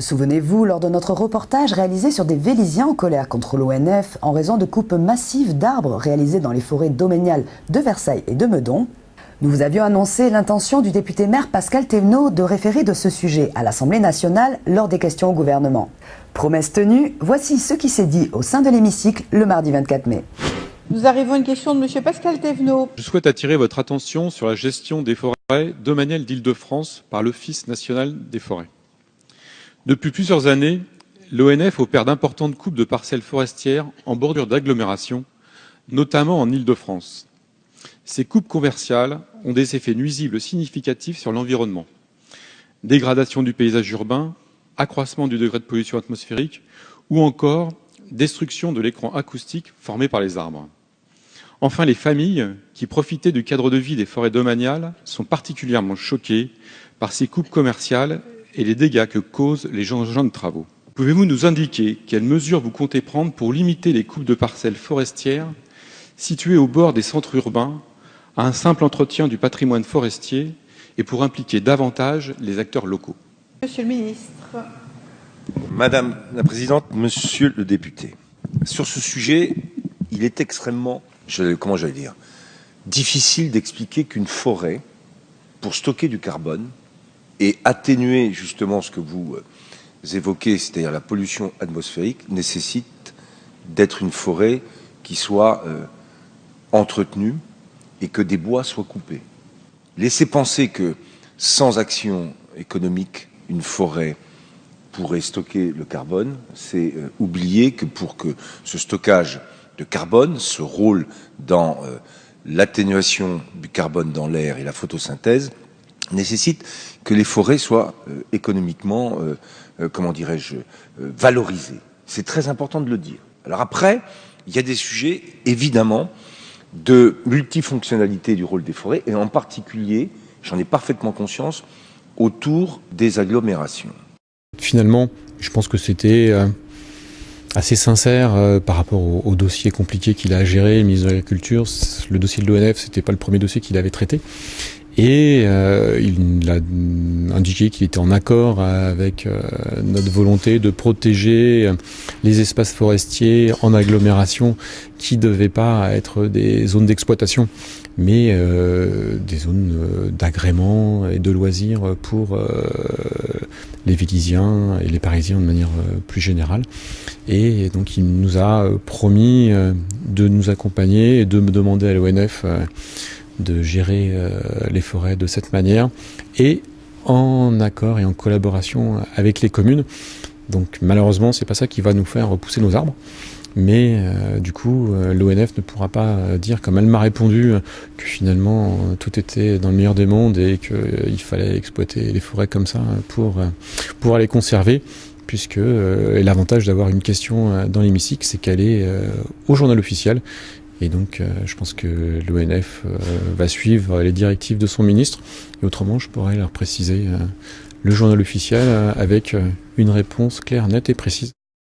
Souvenez-vous, lors de notre reportage réalisé sur des Vélysiens en colère contre l'ONF en raison de coupes massives d'arbres réalisées dans les forêts domaniales de Versailles et de Meudon, nous vous avions annoncé l'intention du député maire Pascal Thévenot de référer de ce sujet à l'Assemblée nationale lors des questions au gouvernement. Promesse tenue, voici ce qui s'est dit au sein de l'hémicycle le mardi 24 mai. Nous arrivons à une question de M. Pascal Thévenot. Je souhaite attirer votre attention sur la gestion des forêts domaniales d'Île-de-France par l'Office national des forêts. Depuis plusieurs années, l'ONF opère d'importantes coupes de parcelles forestières en bordure d'agglomération, notamment en Île-de-France. Ces coupes commerciales ont des effets nuisibles significatifs sur l'environnement. Dégradation du paysage urbain, accroissement du degré de pollution atmosphérique ou encore destruction de l'écran acoustique formé par les arbres. Enfin, les familles qui profitaient du cadre de vie des forêts domaniales sont particulièrement choquées par ces coupes commerciales et les dégâts que causent les engins de travaux. Pouvez-vous nous indiquer quelles mesures vous comptez prendre pour limiter les coupes de parcelles forestières situées au bord des centres urbains à un simple entretien du patrimoine forestier et pour impliquer davantage les acteurs locaux? Monsieur le ministre. Madame la Présidente, Monsieur le député, sur ce sujet, il est extrêmement, difficile d'expliquer qu'une forêt, pour stocker du carbone et atténuer justement ce que vous évoquez, c'est-à-dire la pollution atmosphérique, nécessite d'être une forêt qui soit entretenue et que des bois soient coupés. Laissez penser que sans action économique, une forêt pourrait stocker le carbone, c'est oublier que pour que ce stockage de carbone, ce rôle dans l'atténuation du carbone dans l'air et la photosynthèse, nécessite que les forêts soient économiquement, valorisées. C'est très important de le dire. Alors après, il y a des sujets, évidemment, de multifonctionnalité du rôle des forêts, et en particulier, j'en ai parfaitement conscience, autour des agglomérations. Finalement, je pense que c'était assez sincère par rapport au dossier compliqué qu'il a à gérer, le ministre de l'Agriculture. Le dossier de l'ONF, c'était pas le premier dossier qu'il avait traité. Et il a indiqué qu'il était en accord avec notre volonté de protéger les espaces forestiers en agglomération qui ne devaient pas être des zones d'exploitation, mais des zones d'agrément et de loisirs pour les Vélysiens et les Parisiens de manière plus générale. Et donc il nous a promis de nous accompagner et de me demander à l'ONF de gérer les forêts de cette manière et en accord et en collaboration avec les communes. Donc malheureusement, c'est pas ça qui va nous faire repousser nos arbres. Mais du coup, l'ONF ne pourra pas dire, comme elle m'a répondu, que finalement tout était dans le meilleur des mondes et qu'il fallait exploiter les forêts comme ça pour les conserver, puisque l'avantage d'avoir une question dans l'hémicycle, c'est qu'elle est au journal officiel. Et donc, je pense que l'ONF va suivre les directives de son ministre. Et autrement, je pourrais leur préciser le journal officiel avec une réponse claire, nette et précise.